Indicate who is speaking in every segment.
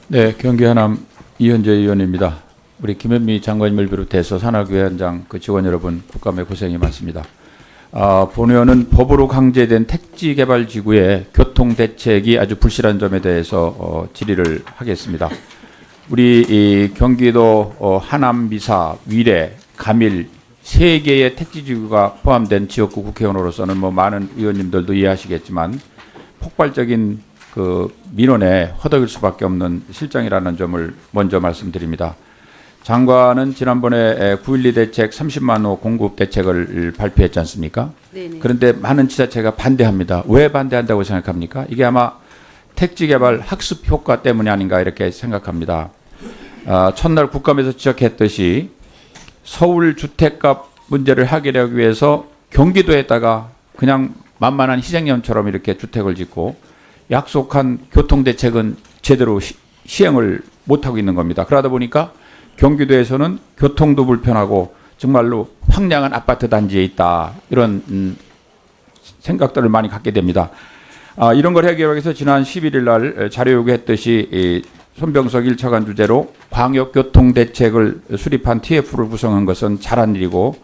Speaker 1: 네, 경기 하남 이현재 의원입니다. 우리 김현미 장관님을 비롯해서 산하교회 현장 그 직원 여러분 국감에 고생이 많습니다. 본 의원은 법으로 강제된 택지개발지구의 교통대책이 아주 불실한 점에 대해서 질의를 하겠습니다. 우리 이 경기도 하남, 미사, 위례, 감일 3개의 택지지구가 포함된 지역구 국회의원으로서는 뭐 많은 의원님들도 이해하시겠지만 폭발적인 그 민원에 허덕일 수밖에 없는 실정이라는 점을 먼저 말씀드립니다. 장관은 지난번에 9.12 대책 30만 호 공급 대책을 발표했지 않습니까? 네네. 그런데 많은 지자체가 반대합니다. 왜 반대한다고 생각합니까? 이게 아마 택지개발 학습 효과 때문이 아닌가 이렇게 생각합니다. 첫날 국감에서 지적했듯이 서울 주택값 문제를 해결하기 위해서 경기도에다가 그냥 만만한 희생양처럼 이렇게 주택을 짓고 약속한 교통대책은 제대로 시행을 못하고 있는 겁니다. 그러다 보니까 경기도에서는 교통도 불편하고 정말로 황량한 아파트 단지에 있다. 이런 생각들을 많이 갖게 됩니다. 이런 걸 해결하기 위해서 지난 11일 날 자료 요구했듯이 손병석 1차관 주재로 광역교통대책을 수립한 TF를 구성한 것은 잘한 일이고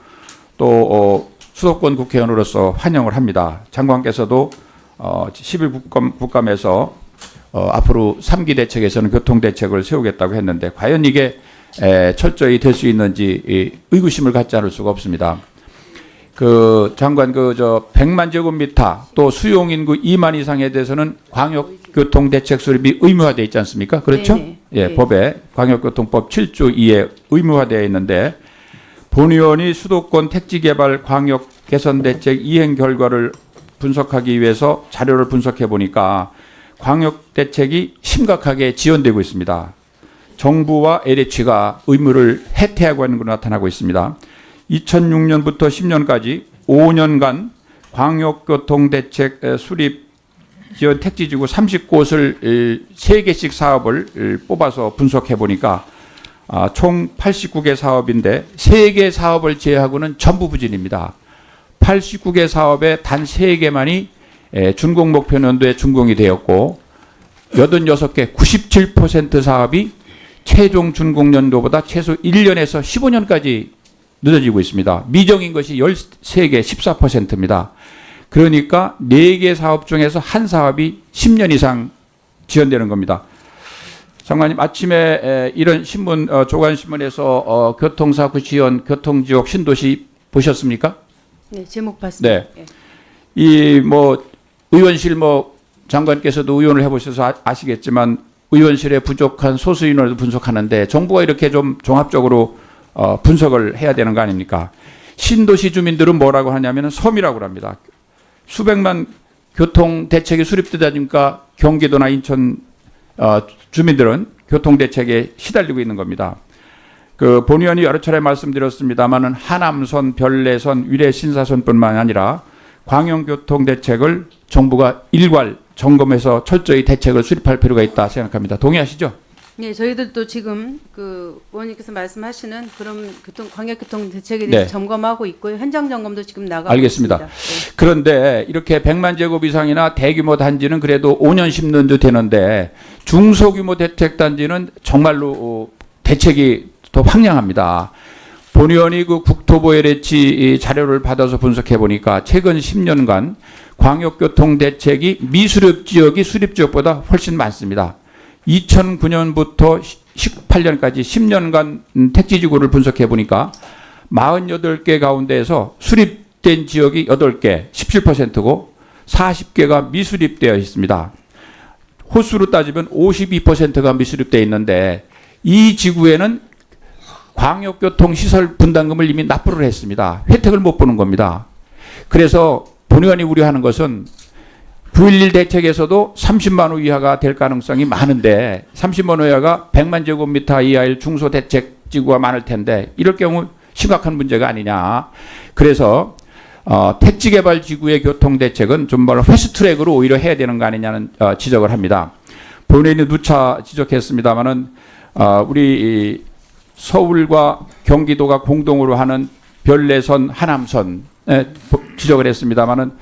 Speaker 1: 또 수도권 국회의원으로서 환영을 합니다. 장관께서도 10일 국감에서 앞으로 3기 대책에서는 교통대책을 세우겠다고 했는데 과연 이게 철저히 될 수 있는지 의구심을 갖지 않을 수가 없습니다. 그 장관 100만 제곱미터 또 수용인구 2만 이상에 대해서는 광역교통대책 수립이 의무화되어 있지 않습니까? 그렇죠? 예, 네. 법에 광역교통법 7조 2에 의무화되어 있는데 본 의원이 수도권 택지개발 광역 개선대책 이행 결과를 분석하기 위해서 자료를 분석해 보니까 광역대책이 심각하게 지연되고 있습니다. 정부와 LH가 의무를 해태하고 있는 것으로 나타나고 있습니다. 2006년부터 10년까지 5년간 광역교통대책 수립 지원 택지지구 30곳을 3개씩 사업을 뽑아서 분석해 보니까 총 89개 사업인데 3개 사업을 제외하고는 전부 부진입니다. 89개 사업에 단 3개만이 준공 목표 연도에 준공이 되었고 86개 97% 사업이 최종 준공 연도보다 최소 1년에서 15년까지 늦어지고 있습니다. 미정인 것이 13개 14%입니다. 그러니까 4개 사업 중에서 한 사업이 10년 이상 지연되는 겁니다. 장관님 아침에 이런 신문 조간신문에서 교통사고 지연 교통지역 신도시 보셨습니까? 네, 제목 봤습니다. 네. 이 의원실 장관께서도 의원을 해보셔서 아시겠지만 의원실에 부족한 소수 인원을 분석하는데 정부가 이렇게 좀 종합적으로 분석을 해야 되는 거 아닙니까? 신도시 주민들은 뭐라고 하냐면 섬이라고 합니다. 수백만 교통대책이 수립되다 보니까 경기도나 인천 주민들은 교통대책에 시달리고 있는 겁니다. 본 의원이 여러 차례 말씀드렸습니다마는 하남선, 별내선, 위례 신사선뿐만 아니라 광역교통대책을 정부가 일괄 점검해서 철저히 대책을 수립할 필요가 있다 생각합니다. 동의하시죠? 네, 저희들도 지금 의원님께서 말씀하시는 그런 광역교통대책에 대해서 점검하고 있고요. 현장 점검도 지금 나가고 있습니다. 알겠습니다. 네. 그런데 이렇게 100만 제곱 이상이나 대규모 단지는 그래도 5년 10년도 되는데 중소규모 대책단지는 정말로 대책이 더 황량합니다. 본 의원이 국토부 LH 자료를 받아서 분석해 보니까 최근 10년간 광역교통대책이 미수립 지역이 수립 지역보다 훨씬 많습니다. 2009년부터 18년까지 10년간 택지지구를 분석해 보니까 48개 가운데에서 수립된 지역이 8개, 17%고 40개가 미수립되어 있습니다. 호수로 따지면 52%가 미수립되어 있는데 이 지구에는 광역교통시설 분담금을 이미 납부를 했습니다. 혜택을 못 보는 겁니다. 그래서 본 의원이 우려하는 것은 9.11 대책에서도 30만 호 이하가 될 가능성이 많은데 30만 호 이하가 100만 제곱미터 이하의 중소대책지구가 많을 텐데 이럴 경우 심각한 문제가 아니냐. 그래서 택지개발지구의 교통대책은 좀 패스트트랙으로 오히려 해야 되는 거 아니냐는 지적을 합니다. 본 의원이 누차 지적했습니다마는 우리 서울과 경기도가 공동으로 하는 별내선, 하남선 지적을 했습니다마는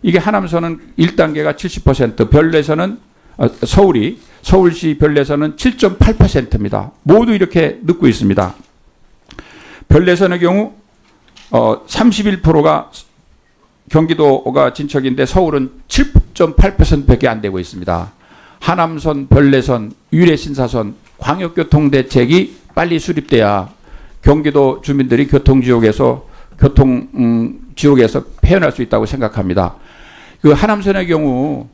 Speaker 1: 이게 하남선은 1단계가 70%, 별내선은 서울이 서울시 별내에서는 7.8%입니다. 모두 이렇게 늦고 있습니다. 별내선의 경우 31%가 경기도가 진척인데 서울은 7.8%밖에 안 되고 있습니다. 하남선, 별내선, 유례신사선, 광역교통대책이 빨리 수립돼야 경기도 주민들이 교통지옥에서 헤어날 수 있다고 생각합니다. 그 하남선의 경우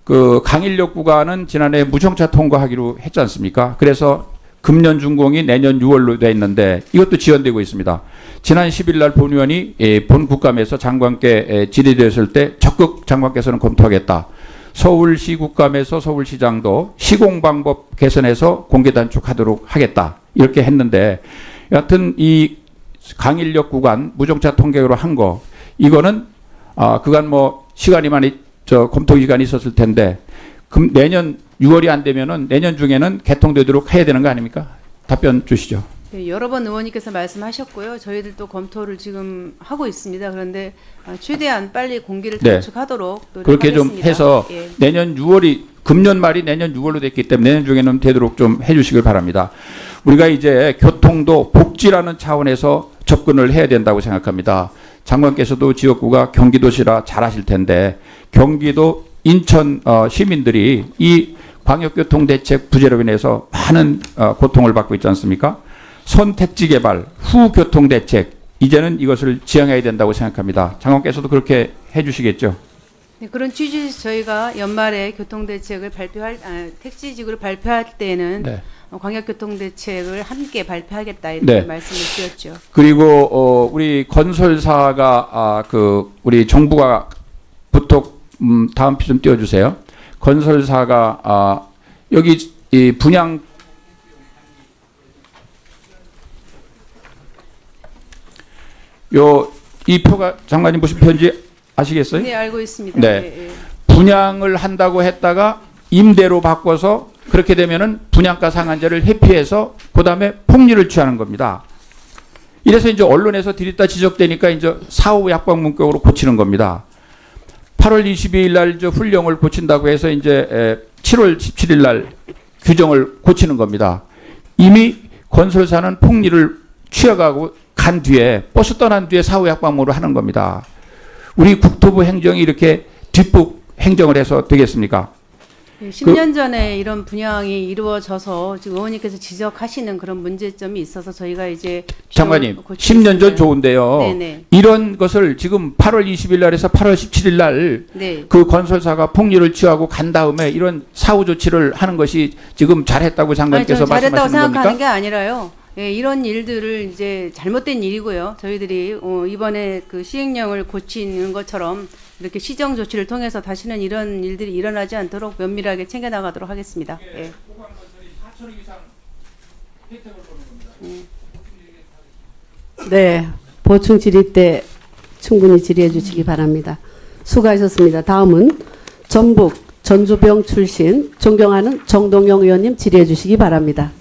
Speaker 1: 그 강일역 구간은 지난해 무정차 통과하기로 했지 않습니까? 그래서 금년 준공이 내년 6월로 돼 있는데 이것도 지연되고 있습니다. 지난 10일 날 본의원이 본 국감에서 장관께 질의되었을 때 적극 장관께서는 검토하겠다. 서울시 국감에서 서울시장도 시공 방법 개선해서 공개 단축하도록 하겠다. 이렇게 했는데 여하튼 이 강일역 구간 무정차 통과로 한 거 이거는 그간 뭐 시간이 많이 검토 기간이 있었을 텐데 내년 6월이 안 되면은 내년 중에는 개통되도록 해야 되는 거 아닙니까? 답변 주시죠.
Speaker 2: 네, 여러 번 의원님께서 말씀하셨고요. 저희들도 검토를 지금 하고 있습니다. 그런데 최대한 빨리 공기를 단축하도록 노력하겠습니다.
Speaker 1: 그렇게 좀 해서
Speaker 2: 예.
Speaker 1: 내년 6월이 금년 말이 내년 6월로 됐기 때문에 내년 중에는 되도록 좀 해주시길 바랍니다. 우리가 이제 교통도 복지라는 차원에서 접근을 해야 된다고 생각합니다. 장관께서도 지역구가 경기도시라 잘 아실 텐데 경기도 인천 시민들이 이 광역교통대책 부재로 인해서 많은 고통을 받고 있지 않습니까? 선택지 개발, 후 교통대책 이제는 이것을 지향해야 된다고 생각합니다. 장관께서도 그렇게 해주시겠죠?
Speaker 2: 네, 그런 취지에서 저희가 연말에 교통대책을 택지지구를 발표할 때는
Speaker 1: 네.
Speaker 2: 광역교통대책을 함께 발표하겠다 이렇게 말씀을 드렸죠.
Speaker 1: 그리고 우리 건설사가 우리 정부가 부톡 다음 표 좀 띄워주세요. 건설사가 여기 이 분양 이 표가 장관님 무슨 표인지 아시겠어요?
Speaker 2: 네, 알고 있습니다.
Speaker 1: 네.
Speaker 2: 네, 네.
Speaker 1: 분양을 한다고 했다가 임대로 바꿔서 그렇게 되면은 분양가 상한제를 회피해서 그다음에 폭리를 취하는 겁니다. 이래서 이제 언론에서 들이다 지적되니까 이제 사후 약방 문격으로 고치는 겁니다. 8월 22일 날 저 훈령을 고친다고 해서 이제 7월 17일 날 규정을 고치는 겁니다. 이미 건설사는 폭리를 취해가고 간 뒤에 버스 떠난 뒤에 사후 약방으로 하는 겁니다. 우리 국토부 행정이 이렇게 뒷북 행정을 해서 되겠습니까?
Speaker 2: 10년 전에 이런 분양이 이루어져서 지금 의원님께서 지적하시는 그런 문제점이 있어서 저희가 이제
Speaker 1: 장관님 10년 전 좋은데요.
Speaker 2: 네네.
Speaker 1: 이런 것을 지금 8월 20일 날에서 8월 17일 날 그 건설사가 폭리를 취하고 간 다음에 이런 사후 조치를 하는 것이 지금 잘했다고 장관께서 말씀하시는
Speaker 2: 잘했다고 생각하는
Speaker 1: 겁니까?
Speaker 2: 게 아니라요. 예, 이런 일들을 이제 잘못된 일이고요. 저희들이 이번에 그 시행령을 고치는 것처럼 이렇게 시정 조치를 통해서 다시는 이런 일들이 일어나지 않도록 면밀하게 챙겨나가도록 하겠습니다. 예.
Speaker 3: 네, 보충 질의 때 충분히 질의해 주시기 바랍니다. 수고하셨습니다. 다음은 전북 전주병 출신 존경하는 정동영 의원님 질의해 주시기 바랍니다.